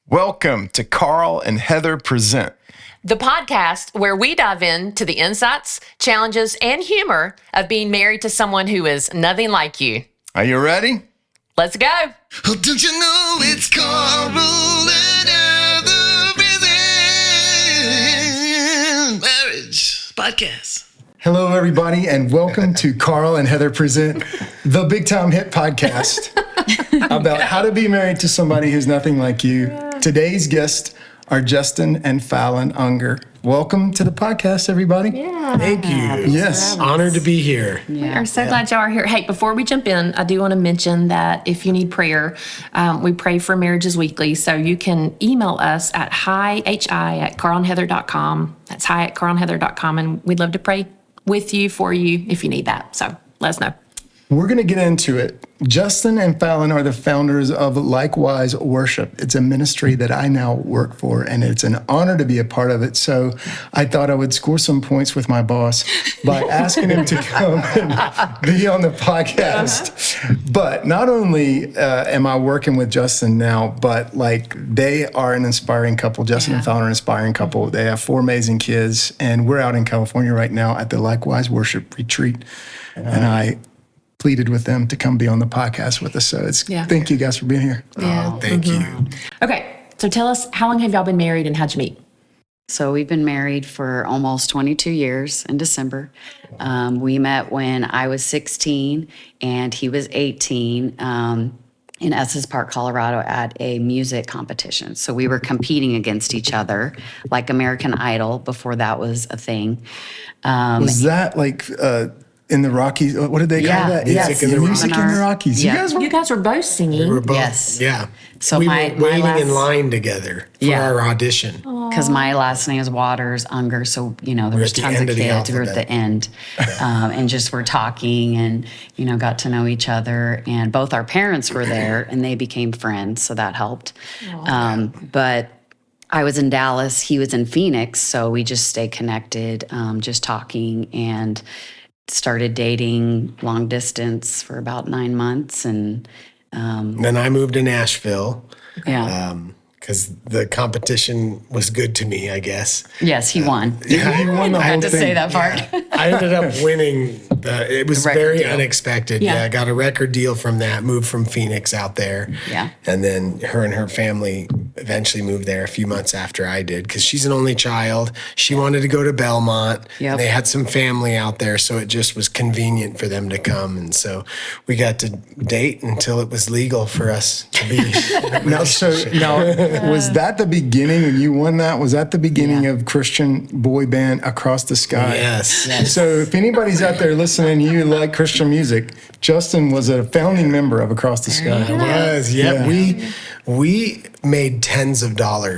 Welcome to Carl and Heather Present, the podcast where we dive into the insights, challenges, and humor of being married to someone who is nothing like you. Are you ready? Let's go. Oh, don't you know it's Carl and Heather Present Marriage Podcast. Hello, everybody, and welcome to Carl and Heather Present, the big time hit podcast about how to be married to somebody who's nothing like you. Today's guests are Justin and Falon Unger. Welcome to the podcast, everybody. Yeah. Thank you. Yes. Honored to be here. We are so glad y'all are here. Hey, before we jump in, I do want to mention that if you need prayer, we pray for marriages weekly. So you can email us at hi@carlandheather.com. That's hi@carlandheather.com. And we'd love to pray with you, for you, if you need that. So let us know. We're going to get into it. Justin and Falon are the founders of Likewise Worship. It's a ministry that I now work for, and it's an honor to be a part of it. So I thought I would score some points with my boss by asking him to come and be on the podcast. But not only am I working with Justin now, but they are an inspiring couple. Justin and Falon are an inspiring couple. They have 4 amazing kids, and we're out in California right now at the Likewise Worship Retreat. And I pleaded with them to come be on the podcast with us. So thank you guys for being here. Yeah. Oh, thank you. Okay, so tell us, how long have y'all been married and how'd you meet? So we've been married for almost 22 years in December. We met when I was 16 and he was 18 in Estes Park, Colorado at a music competition. So we were competing against each other like American Idol before that was a thing. Was that in the Rockies? What did they call that? Yes. Music in the Rockies. Yeah. You guys were both singing. We were both, Yes. yeah. So we my were waiting in last- line together for our audition. Because my last name is Waters, Unger, so, there was at the tons end of of the kids. We were at the alphabet. end and just were talking and, got to know each other. And both our parents were there and they became friends, so that helped. But I was in Dallas, he was in Phoenix, so we just stayed connected, just talking and started dating long distance for about 9 months. And Then I moved to Nashville because yeah. the competition was good to me, I guess. Yes, he won. Yeah, you won the I whole had to thing. say that part. I ended up winning. It was record very deal. unexpected. Yeah. Yeah, I got a record deal from that, moved from Phoenix out there. Yeah. And then her and her family eventually moved there a few months after I did because she's an only child. She wanted to go to Belmont. Yep. And they had some family out there, so it just was convenient for them to come. And so we got to date until it was legal for us to be. Now, was that the beginning when you won that? Was that the beginning of Christian boy band Across the Sky? Yes. So if anybody's out there listening, you like Christian music, Justin was a founding member of Across the Sky. It was, yeah. Yeah. We made tens of dollars.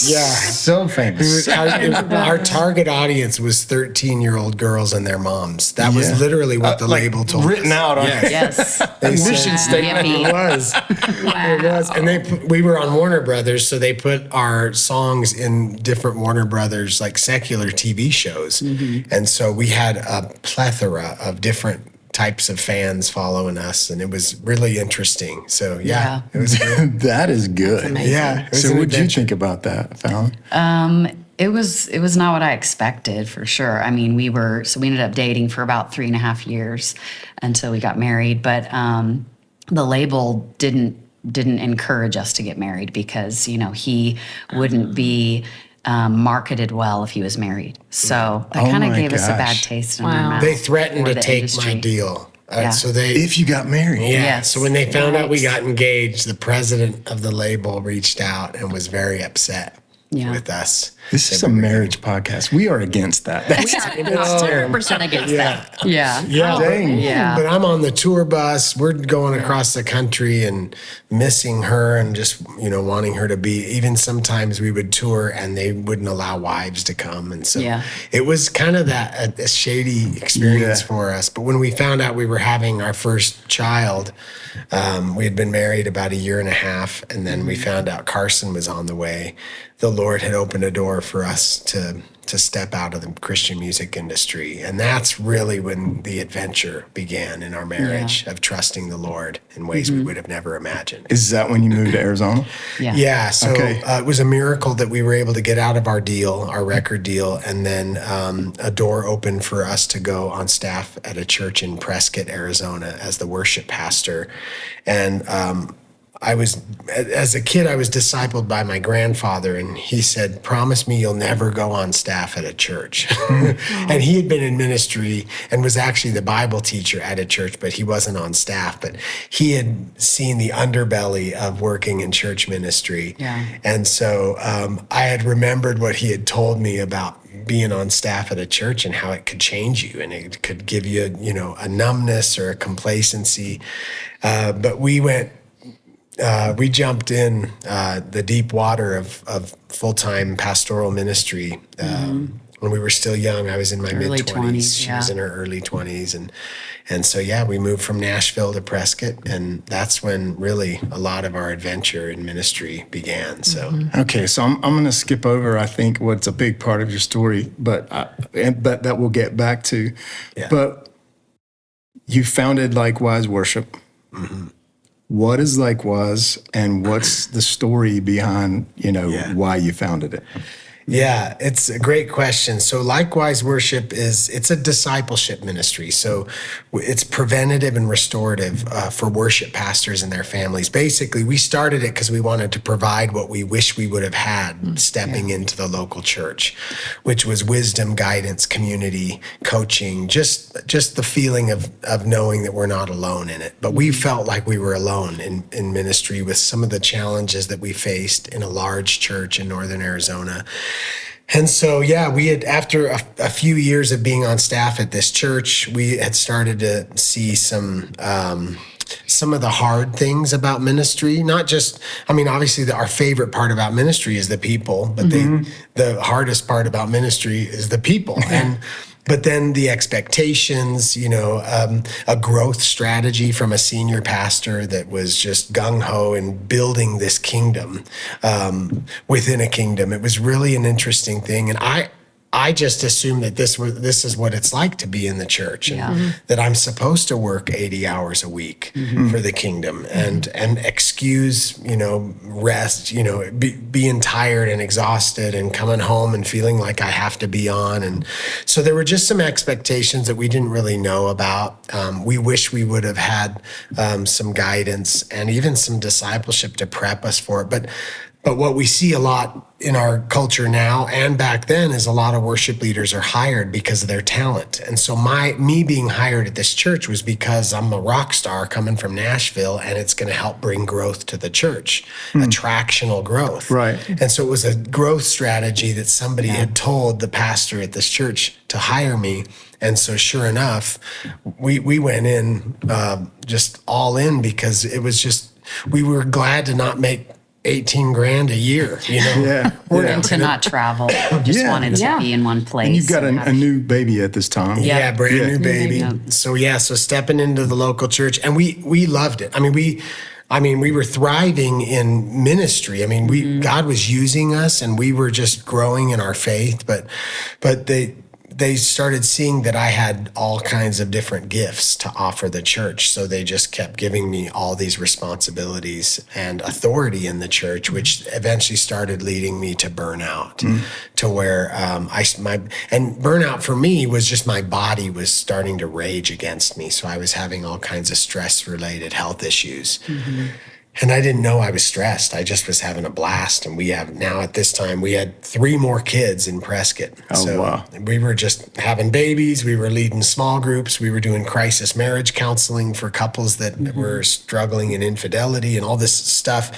Yeah. So famous. Our target audience was 13-year-old girls and their moms. That was literally what the label told written us. out on Yes. a mission statement. It was. It was. And we were on Warner Brothers, so they put our songs in different Warner Brothers, like secular TV shows. And so we had a plethora of different types of fans following us, and it was really interesting. So, yeah. Yeah. It was good. That is good. Yeah. It was So an what did you adventure. think about that, Fallon? It was not what I expected, for sure. I mean, we ended up dating for about 3.5 years until we got married. But the label didn't encourage us to get married because he wouldn't be marketed well if he was married. So that kind of my gave us a bad gosh. taste in our mouth. They threatened for to the take industry. my deal. Yeah. So they. If you got married. Yeah. Yes. So when they found out we Right. got engaged, the president of the label reached out and was very upset with us. This is a marriage podcast. We are against that. That's 100% against that. Yeah. Yeah, Dang. Yeah. But I'm on the tour bus. We're going across the country and missing her and just, wanting her to be. Even sometimes we would tour and they wouldn't allow wives to come. And so it was kind of a shady experience for us. But when we found out we were having our first child, we had been married about 1.5 years. And then we found out Carson was on the way. The Lord had opened a door for us to to step out of the Christian music industry. And that's really when the adventure began in our marriage of trusting the Lord in ways we would have never imagined. Is that when you moved to Arizona? Yeah. So Okay. it was a miracle that we were able to get out of our deal, our record deal, and then a door opened for us to go on staff at a church in Prescott, Arizona, as the worship pastor. And as a kid, I was discipled by my grandfather, and he said, "Promise me you'll never go on staff at a church." And he had been in ministry and was actually the Bible teacher at a church, but he wasn't on staff. But he had seen the underbelly of working in church ministry. Yeah. And so I had remembered what he had told me about being on staff at a church and how it could change you, and it could give you, a numbness or a complacency. But we jumped in the deep water of full-time pastoral ministry when we were still young. I was in my Early mid-20s. 20s, She was in her early 20s. And so, we moved from Nashville to Prescott. And that's when really a lot of our adventure in ministry began. So, Okay, so I'm going to skip over, I think, what's a big part of your story, but that we'll get back to. Yeah. But you founded Likewise Worship. What is Likewise, and what's the story behind, why you founded it? Yeah, it's a great question. So Likewise Worship it's a discipleship ministry. So it's preventative and restorative for worship pastors and their families. Basically, we started it because we wanted to provide what we wish we would have had stepping into the local church, which was wisdom, guidance, community, coaching, just the feeling of knowing that we're not alone in it. But we felt like we were alone in ministry with some of the challenges that we faced in a large church in northern Arizona. And so, we had, after a few years of being on staff at this church, we had started to see some of the hard things about ministry. Not just, obviously our favorite part about ministry is the people, but the hardest part about ministry is the people. But then the expectations, a growth strategy from a senior pastor that was just gung-ho in building this kingdom within a kingdom. It was really an interesting thing. And I just assumed that this is what it's like to be in the church, and that I'm supposed to work 80 hours a week for the kingdom and excuse, rest, being tired and exhausted and coming home and feeling like I have to be on. And so there were just some expectations that we didn't really know about. We wish we would have had some guidance and even some discipleship to prep us for it. But what we see a lot in our culture now and back then is a lot of worship leaders are hired because of their talent. And so me being hired at this church was because I'm a rock star coming from Nashville, and it's going to help bring growth to the church, attractional growth. Right. And so it was a growth strategy that somebody had told the pastor at this church to hire me. And so sure enough, we went in just all in because it was just, we were glad to not make $18,000 a year, And to not travel. Just wanted to be in one place. And you've got a new baby at this time. Yeah, brand new baby. So so stepping into the local church, and we loved it. We were thriving in ministry. God was using us, and we were just growing in our faith. But they started seeing that I had all kinds of different gifts to offer the church. So they just kept giving me all these responsibilities and authority in the church, which eventually started leading me to burnout, to where and burnout for me was just my body was starting to rage against me. So I was having all kinds of stress-related health issues. And I didn't know I was stressed. I just was having a blast. And at this time, we had 3 more kids in Prescott. Wow. We were just having babies. We were leading small groups. We were doing crisis marriage counseling for couples that were struggling in infidelity and all this stuff.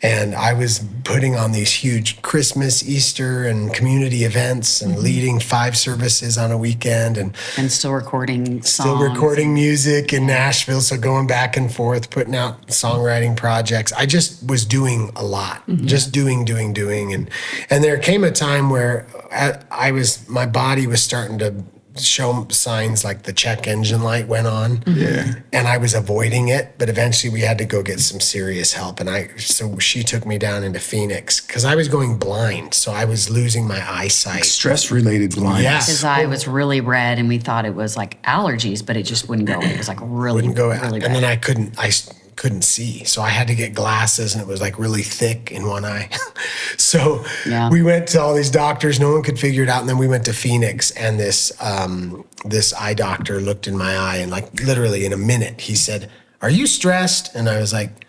And I was putting on these huge Christmas, Easter, and community events and leading 5 services on a weekend. And still recording songs. Still recording music in Nashville. So going back and forth, putting out songwriting projects. I just was doing a lot, just doing. And there came a time where my body was starting to show signs like the check engine light went on. Yeah. And I was avoiding it, but eventually we had to go get some serious help. And so she took me down into Phoenix because I was going blind. So I was losing my eyesight. Stress-related blindness. Yes. His eye was really red, and we thought it was like allergies, but it just wouldn't go. It was like really, Wouldn't go out. really And bad. then I couldn't see. So I had to get glasses, and it was like really thick in one eye. So Yeah. we went to all these doctors. No one could figure it out. And then we went to Phoenix, and this eye doctor looked in my eye, and like literally in a minute, he said, "Are you stressed?" And I was like,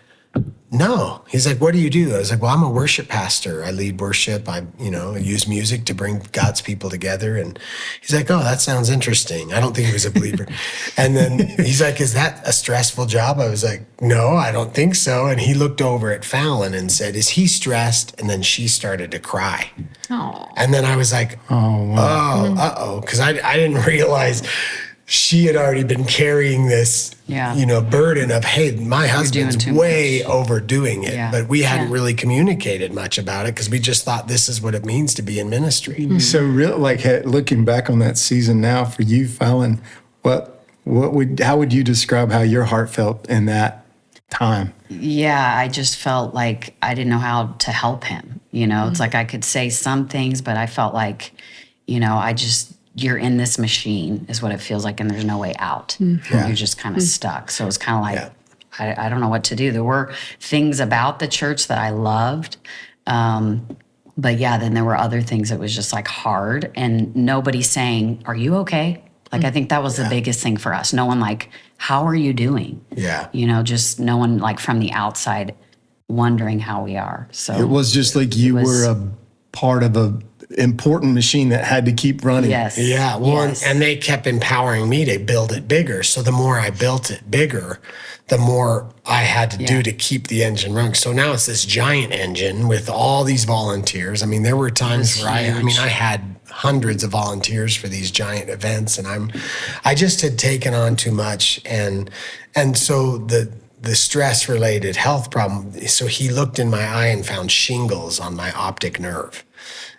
"No." He's like, "What do you do?" I was like, "Well, I'm a worship pastor. I lead worship. I use music to bring God's people together." And he's like, "Oh, that sounds interesting." I don't think he was a believer. And then he's like, "Is that a stressful job?" I was like, "No, I don't think so." And he looked over at Falon and said, "Is he stressed?" And then she started to cry. Oh, And then I was like, because I didn't realize she had already been carrying this, Yeah. burden of, hey, my husband's too way overdoing it. Yeah. But we hadn't Yeah. really communicated much about it because we just thought this is what it means to be in ministry. So, real like looking back on that season now for you, Fallon, how would you describe how your heart felt in that time? yeah. I just felt like I didn't know how to help him. It's like I could say some things, but I felt like, you're in this machine is what it feels like, and there's no way out. You're just kind of stuck. So it was kind of like, I don't know what to do. There were things about the church that I loved. But yeah, then there were other things that was just like hard, and nobody saying, "Are you okay?" Like, I think that was the biggest thing for us. No one like, "How are you doing?" Yeah. Just no one like from the outside wondering how we are. So It was just like you were a part of a important machine that had to keep running. yes. Yeah, well, yes. and they kept empowering me to build it bigger. So the more I built it bigger, the more I had to do to keep the engine running. So now it's this giant engine with all these volunteers. I mean, there were times where I had hundreds of volunteers for these giant events, and I just had taken on too much, and so the stress related health problem. So he looked in my eye and found shingles on my optic nerve.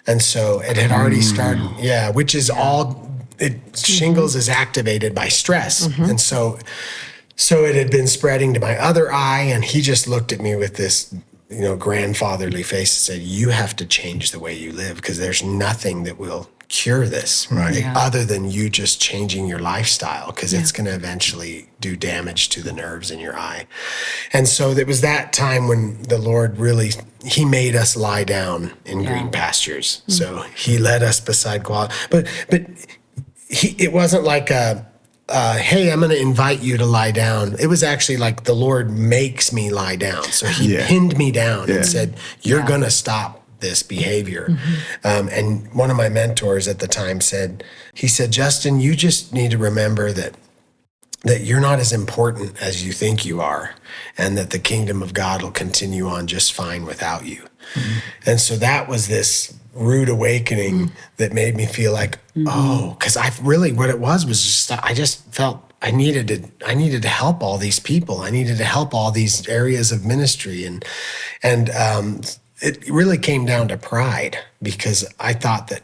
And so it had already started, which is shingles is activated by stress. And so it had been spreading to my other eye, and he just looked at me with this, grandfatherly face and said, "You have to change the way you live because there's nothing that will cure this other than you just changing your lifestyle because it's going to eventually do damage to the nerves in your eye." And so it was that time when the Lord he made us lie down in green pastures. So he led us beside quality, but it wasn't like hey, I'm going to invite you to lie down. It was actually like the Lord makes me lie down. So he pinned me down and said, "You're going to stop this behavior." And one of my mentors at the time said, "Justin, you just need to remember that you're not as important as you think you are, and that the kingdom of God will continue on just fine without you." And so that was this rude awakening that made me feel like, because what it was just, I just felt I needed to help all these people. I needed to help all these areas of ministry. And it really came down to pride, because I thought that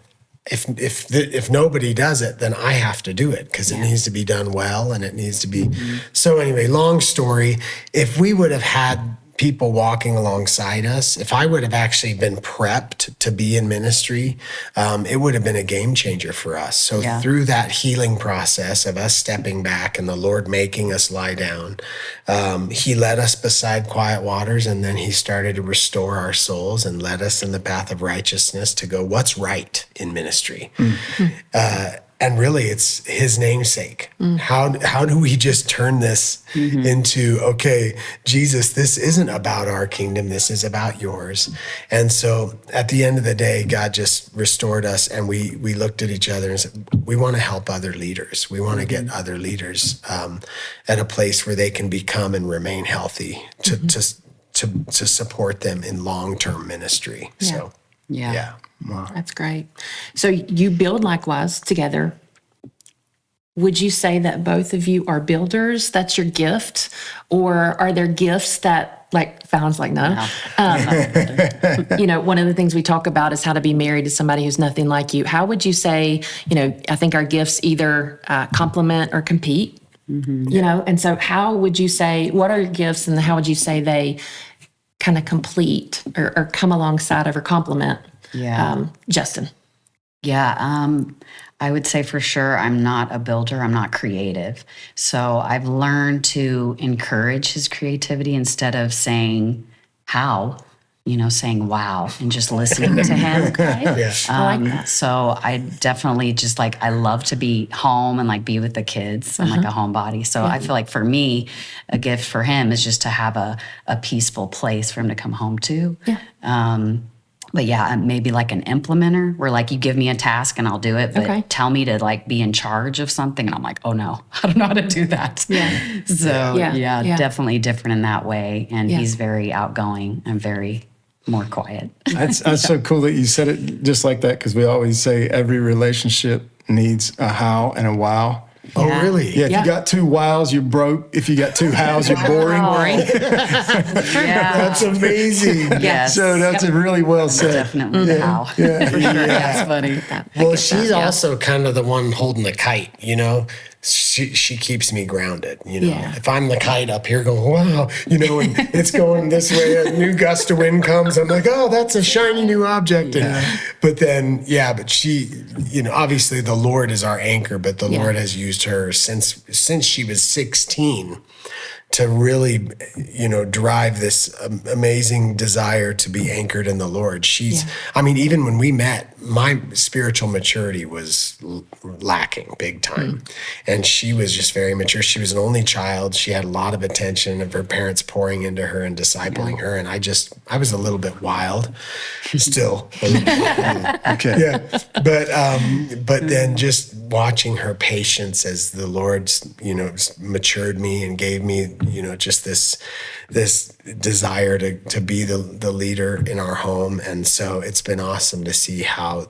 if nobody does it, then I have to do it because it needs to be done well, and it needs to be. So anyway, long story, if we would have had people walking alongside us, if I would have actually been prepped to be in ministry, it would have been a game changer for us. So through that healing process of us stepping back and the Lord making us lie down, he led us beside quiet waters, and then he started to restore our souls and led us in the path of righteousness to go, what's right in ministry? And really, it's his namesake. How do we just turn this into, okay, Jesus, this isn't about our kingdom. This is about yours. And so at the end of the day, God just restored us, and we looked at each other and said, we want to help other leaders. We want to get other leaders at a place where they can become and remain healthy to support them in long-term ministry. Yeah. So, Yeah. Wow. That's great. So you build likewise together. Would you say that both of you are builders? That's your gift? Or are there gifts that Like Fallon's like, no. One of the things we talk about is how to be married to somebody who's nothing like you. How would you say, I think our gifts either complement or compete, and so how would you say, what are your gifts and how would you say they kind of complete or come alongside of or complement Justin? Yeah, I would say for sure I'm not a builder, I'm not creative. So I've learned to encourage his creativity instead of saying how, saying wow and just listening to him. I like that. So I definitely just I love to be home and be with the kids. I'm like a homebody. So I feel like for me, a gift for him is just to have a peaceful place for him to come home to. Yeah. But yeah, maybe an implementer where you give me a task and I'll do it, but tell me to be in charge of something. And I'm like, oh no, I don't know how to do that. Yeah. So yeah, definitely different in that way. And he's very outgoing and very more quiet. That's so cool that you said it just like that, because we always say every relationship needs a how and a wow. Oh, really? Yeah, if you got two wows, you're broke. If you got two hows, you're boring. That's amazing. Yes. So that's really well said. Definitely the how. For sure. That's funny. Well, she's also kind of the one holding the kite, She keeps me grounded, Yeah. If I'm the kite up here going, wow, and it's going this way, a new gust of wind comes, I'm like, oh, that's a shiny new object. But then, but she, obviously the Lord is our anchor, but the Lord has used her since she was 16 to really, drive this amazing desire to be anchored in the Lord. Even when we met, my spiritual maturity was lacking big time. And she was just very mature. She was an only child. She had a lot of attention of her parents pouring into her and discipling her. And I was a little bit wild still. Okay. Yeah. But then just watching her patience as the Lord, matured me and gave me, just this desire to be the leader in our home. And so it's been awesome to see how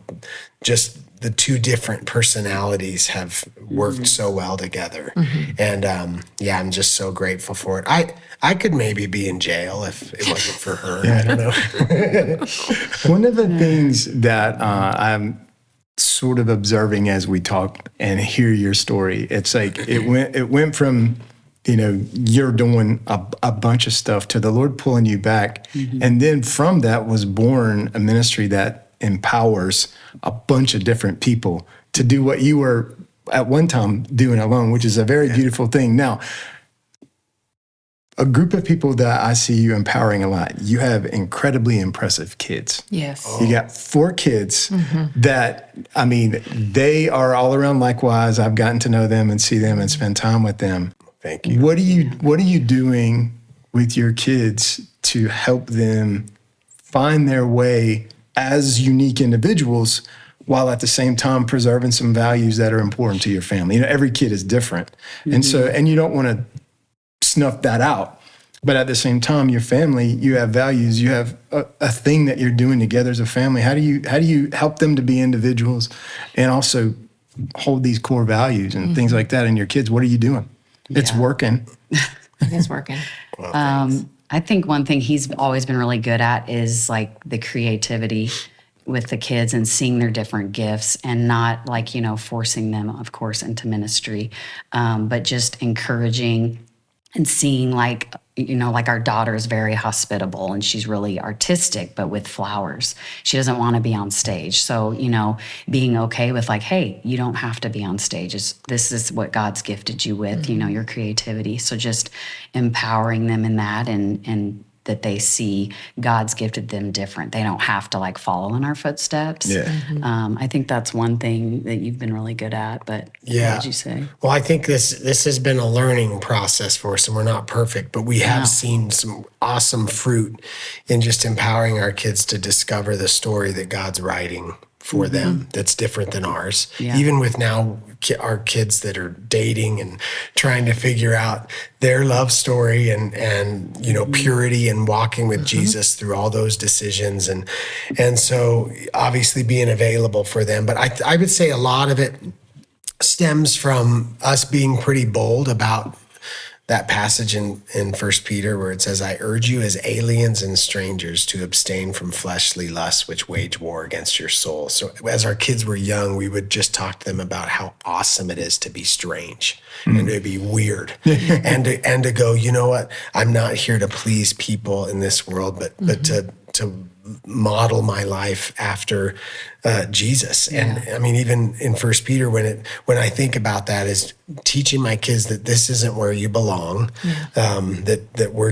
just the two different personalities have worked so well together. And I'm just so grateful for it. I could maybe be in jail if it wasn't for her. I don't know. One of the things that I'm sort of observing as we talk and hear your story, it's it went from you're doing a bunch of stuff to the Lord pulling you back. And then from that was born a ministry that empowers a bunch of different people to do what you were at one time doing alone, which is a very beautiful thing. Now, a group of people that I see you empowering a lot, you have incredibly impressive kids. Yes. You got 4 kids that, they are all around likewise. I've gotten to know them and see them and spend time with them. Thank you. What are you doing with your kids to help them find their way as unique individuals while at the same time preserving some values that are important to your family? Every kid is different. And you don't want to snuff that out. But at the same time, your family, you have values, you have a thing that you're doing together as a family. How do you help them to be individuals and also hold these core values and things like that in your kids? What are you doing? It's working. It's working. I think one thing he's always been really good at is the creativity with the kids and seeing their different gifts and not forcing them, of course, into ministry, but just encouraging and seeing our daughter is very hospitable and she's really artistic, but with flowers. She doesn't want to be on stage. So, being okay with hey, you don't have to be on stage. This is what God's gifted you with, your creativity. So just empowering them in that and that they see God's gifted them different. They don't have to follow in our footsteps. Yeah. I think that's one thing that you've been really good at, but Yeah. what would you say? Well, I think this has been a learning process for us, and we're not perfect, but we have seen some awesome fruit in just empowering our kids to discover the story that God's writing for them that's different than ours. Yeah. Even with now our kids that are dating and trying to figure out their love story and purity and walking with Jesus through all those decisions. And so obviously being available for them. But I would say a lot of it stems from us being pretty bold about that passage in First Peter where it says, I urge you as aliens and strangers to abstain from fleshly lusts which wage war against your soul. So as our kids were young, we would just talk to them about how awesome it is to be strange and to be weird and to go, you know what? I'm not here to please people in this world, but to model my life after Jesus. And I mean, even in First Peter, when I think about that, is teaching my kids that this isn't where you belong, that we're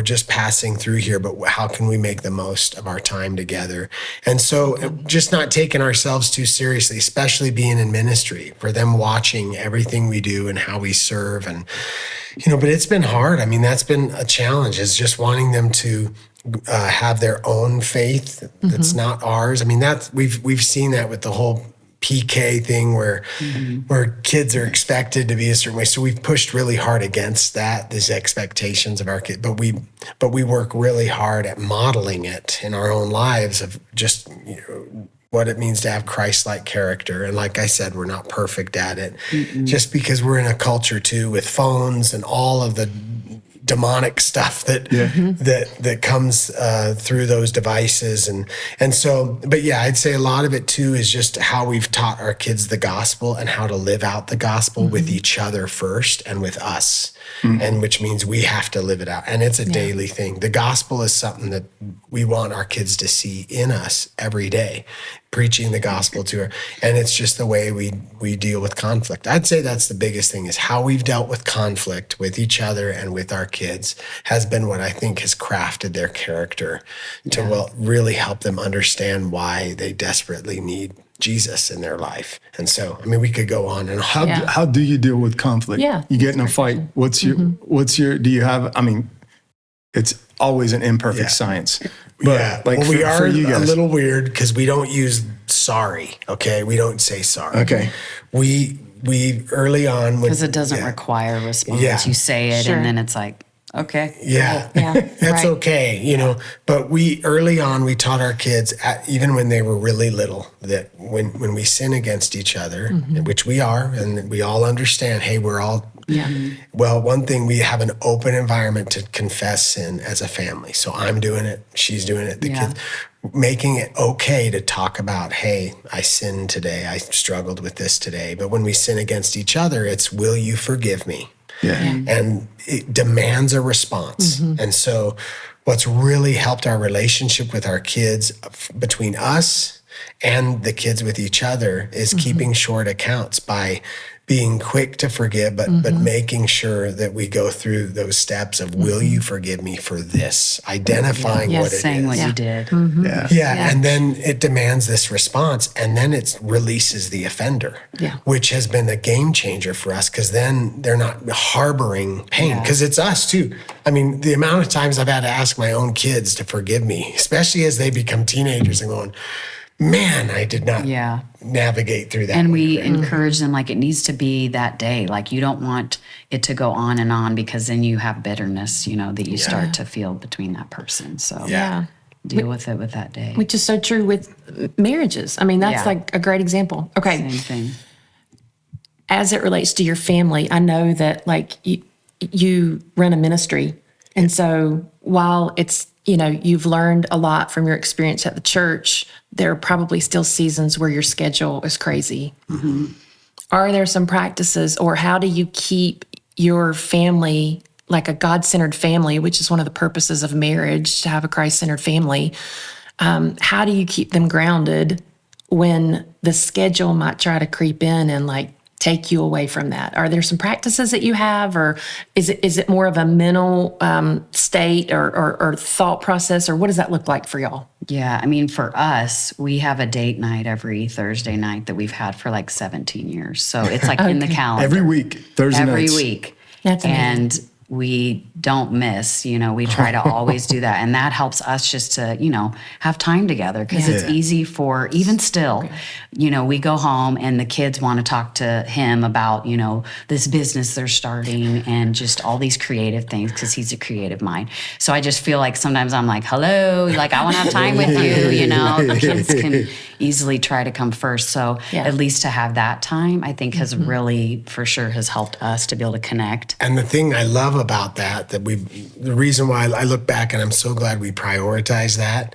just passing through here, but how can we make the most of our time together? And so just not taking ourselves too seriously, especially being in ministry, for them watching everything we do and how we serve. And, but it's been hard. I mean, that's been a challenge, is just wanting them to have their own faith that's not ours. I mean, we've seen that with the whole PK thing where kids are expected to be a certain way. So we've pushed really hard against that, these expectations of our kids. But we work really hard at modeling it in our own lives of just what it means to have Christ-like character. And like I said, we're not perfect at it, just because we're in a culture too with phones and all of the demonic stuff that comes through those devices. And so, but yeah, I'd say a lot of it too is just how we've taught our kids the gospel and how to live out the gospel with each other first and with us. And which means we have to live it out. And it's a daily thing. The gospel is something that we want our kids to see in us every day, preaching the gospel to her. And it's just the way we deal with conflict. I'd say that's the biggest thing, is how we've dealt with conflict with each other and with our kids has been what I think has crafted their character to really help them understand why they desperately need Jesus in their life. And so, I mean, we could go on and on. How do you deal with conflict? Yeah. You get in a fight. What's your, do you have, I mean, it's always an imperfect science. But we are for you guys, a little weird because we don't use sorry. Okay. We don't say sorry. Okay. We early on, because it doesn't require a response. Yeah. You say it Sure. and then it's like, okay. Yeah. That's right. okay, But we early on, we taught our kids, even when they were really little, that when we sin against each other, which we are, and we all understand, hey, we're all, well, one thing, we have an open environment to confess sin as a family. So I'm doing it, she's doing it, the kids, making it okay to talk about, hey, I sinned today, I struggled with this today. But when we sin against each other, it's, will you forgive me? And it demands a response. And so what's really helped our relationship with our kids, between us and the kids with each other, is keeping short accounts by being quick to forgive, but making sure that we go through those steps of, will you forgive me for this? Identifying what it is. Saying what you did. And then it demands this response, and then it releases the offender, which has been a game changer for us, because then they're not harboring pain, because it's us too. I mean, the amount of times I've had to ask my own kids to forgive me, especially as they become teenagers, and going, man, I did not navigate through that. And we encourage them, like, it needs to be that day. Like, you don't want it to go on and on, because then you have bitterness, that you start to feel between that person. So deal with it with that day. Which is so true with marriages. I mean, that's like a great example. Okay. Same thing. As it relates to your family, I know that like you run a ministry. And so while it's, you've learned a lot from your experience at the church, there are probably still seasons where your schedule is crazy. Are there some practices, or how do you keep your family like a God-centered family, which is one of the purposes of marriage, to have a Christ-centered family? How do you keep them grounded when the schedule might try to creep in and like take you away from that? Are there some practices that you have, or is it more of a mental state or thought process, or what does that look like for y'all? Yeah, I mean, for us, we have a date night every Thursday night that we've had for like 17 years. So it's like in the calendar. every week, Thursday Every nights. week. That's amazing. And we don't miss, we try to always do that. And that helps us just to, have time together, because it's easy for, even still, we go home and the kids want to talk to him about, this business they're starting and just all these creative things, because he's a creative mind. So I just feel like sometimes I'm like, hello, like I want to have time with you, the kids can easily try to come first. So at least to have that time, I think has really, for sure, has helped us to be able to connect. And the thing I love about the reason why I look back and I'm so glad we prioritized that,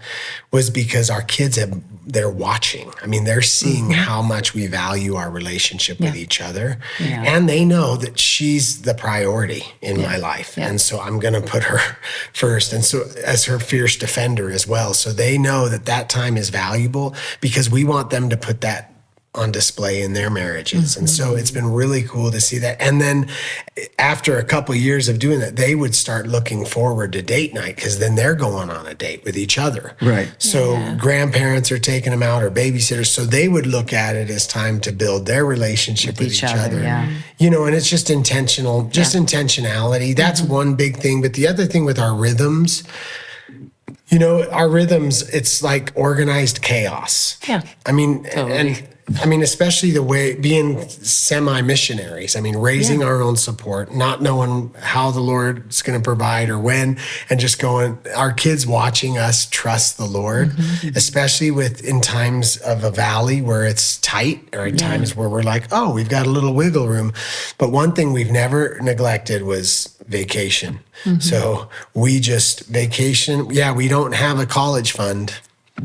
was because our kids they're watching. I mean, they're seeing how much we value our relationship with each other. Yeah. And they know that she's the priority in my life. Yeah. And so I'm going to put her first. And so as her fierce defender as well. So they know that time is valuable, because we want them to put that on display in their marriages. And so it's been really cool to see that. And then after a couple of years of doing that, they would start looking forward to date night, because then they're going on a date with each other. Right. So grandparents are taking them out, or babysitters. So they would look at it as time to build their relationship with each other. Yeah. And it's just intentional, intentionality. That's one big thing. But the other thing with our rhythms, our rhythms, it's like organized chaos. Yeah. I mean, especially the way being semi-missionaries. I mean, raising our own support, not knowing how the Lord's going to provide or when, and just our kids watching us trust the Lord, especially in times of a valley where it's tight, or at times where we're like, oh, we've got a little wiggle room. But one thing we've never neglected was vacation. So we just vacation. Yeah, we don't have a college fund.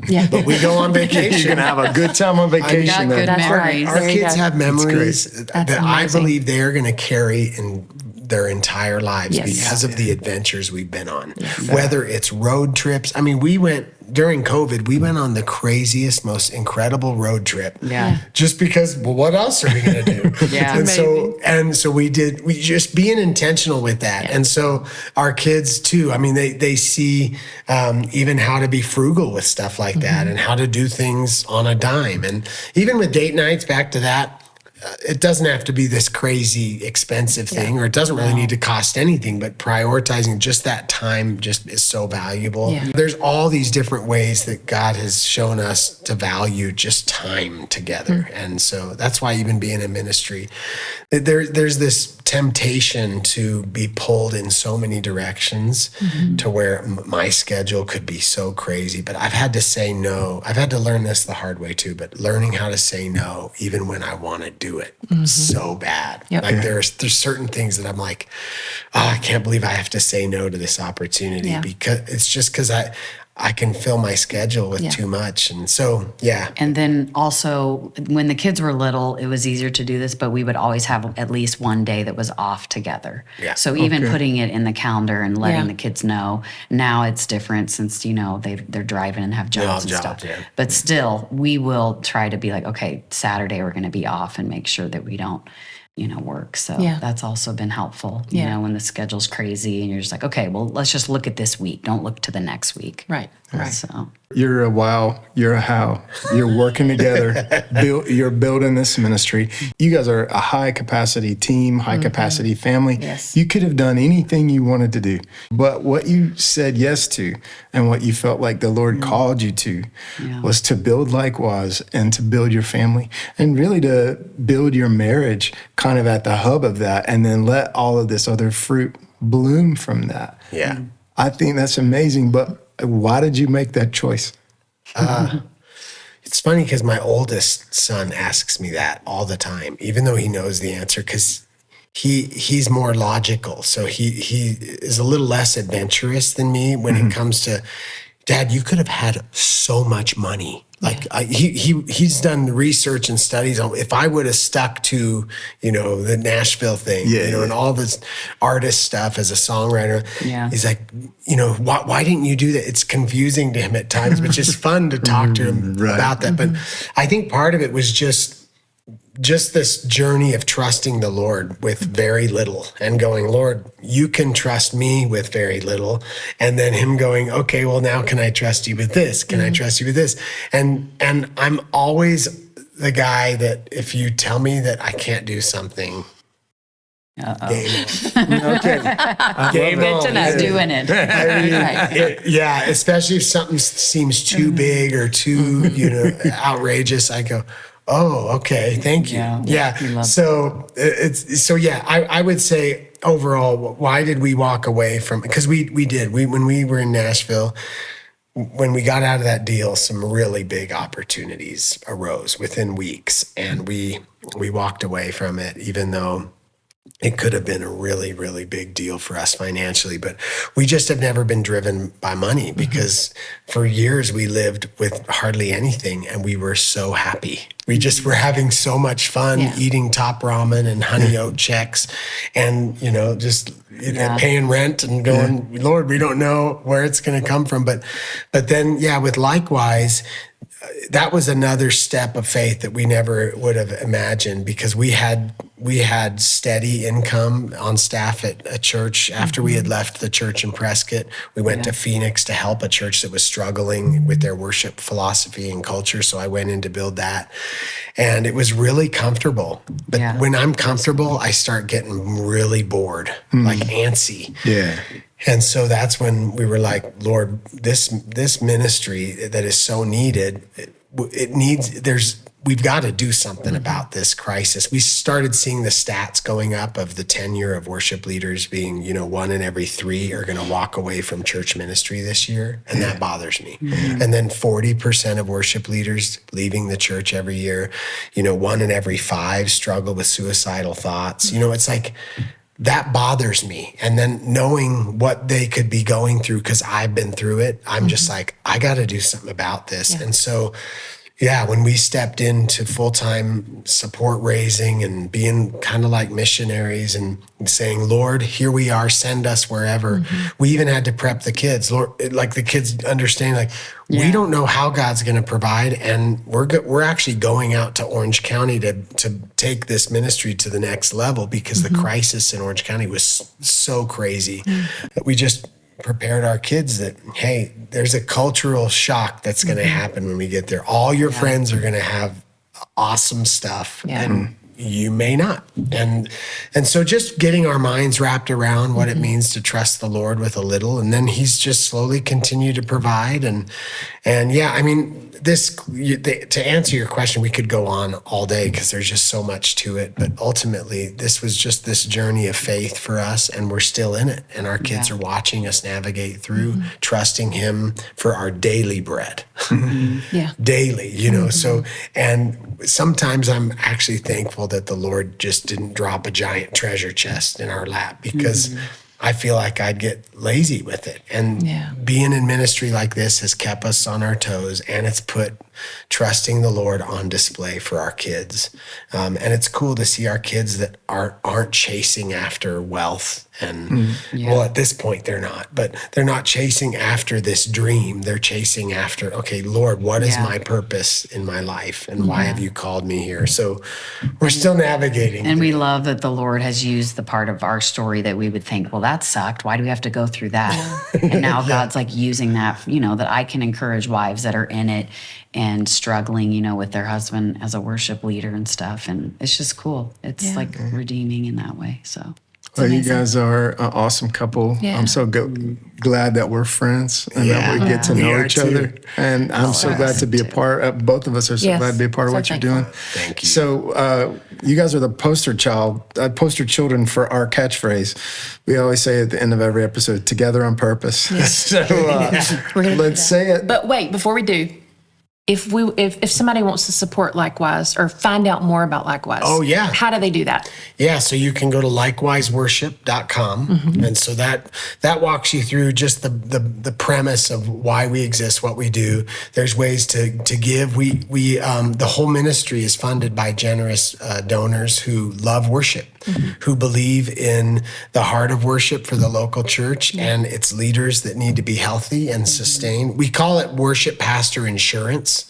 Yeah, but we go on vacation. You're gonna have a good time on vacation. Good memories. Our kids have memories that I believe they are going to carry in their entire lives because of the adventures we've been on. Yes. Whether it's road trips. I mean, during COVID, we went on the craziest, most incredible road trip. Yeah. Just because, what else are we going to do? And so we just being intentional with that. Yeah. And so our kids too, I mean, they see even how to be frugal with stuff like that, and how to do things on a dime. And even with date nights, back to that, it doesn't have to be this crazy expensive thing, or it doesn't really need to cost anything, but prioritizing just that time just is so valuable. Yeah. There's all these different ways that God has shown us to value just time together. And so that's why even being in ministry, there's this temptation to be pulled in so many directions to where my schedule could be so crazy, but I've had to say no. I've had to learn this the hard way too, but learning how to say no, even when I want to do it so bad. Yep. Like there's certain things that I'm like, oh, I can't believe I have to say no to this opportunity, because it's just because I can fill my schedule with too much. And so, And then also when the kids were little, it was easier to do this, but we would always have at least one day that was off together. Yeah. So even putting it in the calendar and letting the kids know, now it's different since, they're driving and have jobs and stuff. Yeah. But still, we will try to be like, okay, Saturday we're going to be off, and make sure that we don't, work. So that's also been helpful, when the schedule's crazy and you're just like, okay, well, let's just look at this week. Don't look to the next week. Right. So you're a wow, you're a how. You're working together. You're building this ministry. You guys are a high capacity team, high capacity family. Yes. You could have done anything you wanted to do, but what you said yes to, and what you felt like the Lord called you to, was to build likewise, and to build your family, and really to build your marriage kind of at the hub of that, and then let all of this other fruit bloom from that. Yeah. I think that's amazing, but why did you make that choice? It's funny because my oldest son asks me that all the time, even though he knows the answer, because he's more logical. So he is a little less adventurous than me when it comes to, Dad, you could have had so much money. Like he's done research and studies on, if I would have stuck to, the Nashville thing, and all this artist stuff as a songwriter, he's like, why didn't you do that? It's confusing to him at times, but just fun to talk to him about that. But I think part of it was just this journey of trusting the Lord with very little, and going, Lord, you can trust me with very little. And then him going, okay, well, now can I trust you with this? Can I trust you with this? And I'm always the guy that if you tell me that I can't do something, Game on. Okay. Game Good on. to know. Doing it. Yeah, especially if something seems too big or too, outrageous, I go, oh, okay, thank you. Yeah. We love So I would say overall, why did we walk away from? Because we did. When we were in Nashville, when we got out of that deal, some really big opportunities arose within weeks, and we walked away from it, even though it could have been a really, really big deal for us financially. But we just have never been driven by money, because for years we lived with hardly anything, and we were so happy. We just were having so much fun eating top ramen and honey oat checks, and paying rent and going, Lord, we don't know where it's going to come from. But then, with Likewise, that was another step of faith that we never would have imagined, because we had steady income on staff at a church. After we had left the church in Prescott, we went to Phoenix to help a church that was struggling with their worship philosophy and culture. So I went in to build that, and it was really comfortable. But when I'm comfortable, I start getting really bored, like antsy. Yeah. And so that's when we were like, Lord, this ministry that is so needed, we've got to do something about this crisis. We started seeing the stats going up of the tenure of worship leaders being, 1 in every 3 are going to walk away from church ministry this year. And that bothers me. And then 40% of worship leaders leaving the church every year, 1 in every 5 struggle with suicidal thoughts. It's like, that bothers me. And then knowing what they could be going through, because I've been through it, I'm just like, I got to do something about this. And so, when we stepped into full-time support raising and being kind of like missionaries and saying, Lord, here we are, send us wherever. We even had to prep the kids. Lord, like the kids understand, like, we don't know how God's going to provide. And we're actually going out to Orange County to take this ministry to the next level, because the crisis in Orange County was so crazy that we just prepared our kids that, hey, there's a cultural shock that's going to happen when we get there. All your friends are going to have awesome stuff, and you may not. And so just getting our minds wrapped around what it means to trust the Lord with a little, and then he's just slowly continue to provide. And to answer your question, we could go on all day, because there's just so much to it. But ultimately, this was just this journey of faith for us, and we're still in it. And our kids are watching us navigate through, trusting him for our daily bread. Daily, So, and sometimes I'm actually thankful that the Lord just didn't drop a giant treasure chest in our lap, because I feel like I'd get lazy with it. And being in ministry like this has kept us on our toes, and it's put trusting the Lord on display for our kids. And it's cool to see our kids that aren't chasing after wealth. And well, at this point they're not, but they're not chasing after this dream. They're chasing after, okay, Lord, what is my purpose in my life? And why have you called me here? So we're still navigating. And we love that the Lord has used the part of our story that we would think, well, that sucked. Why do we have to go through that? And now God's like using that, that I can encourage wives that are in it and struggling, with their husband as a worship leader and stuff. And it's just cool. It's like redeeming in that way. So. Well, you guys are an awesome couple. I'm so glad that we're friends and that we get to know each other. And I'm so glad to be a part of, both of us are so glad to be a part of what you're doing. Thank you. So you guys are the poster children for our catchphrase. We always say at the end of every episode, together on purpose. So let's say it. But wait, before we do, if somebody wants to support Likewise or find out more about Likewise, how do they do that? Yeah, so you can go to likewiseworship.com. And so that walks you through just the premise of why we exist, what we do. There's ways to give. We the whole ministry is funded by generous donors who love worship, who believe in the heart of worship for the local church and its leaders that need to be healthy and sustained. We call it worship pastor insurance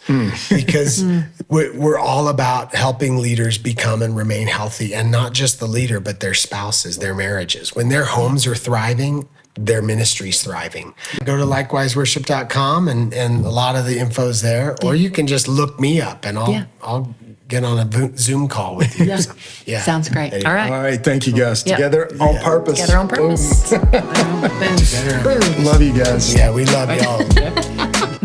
because we're all about helping leaders become and remain healthy, and not just the leader, but their spouses, their marriages. When their homes are thriving, their ministry's thriving. Go to likewiseworship.com and a lot of the info's there, or you can just look me up and I'll get on a Zoom call with you. Yeah. Or something. Yeah. Sounds great. All right. All right. Thank you, guys. Yep. Together on purpose. Together on purpose. Boom. Love you guys. Yeah, we love y'all.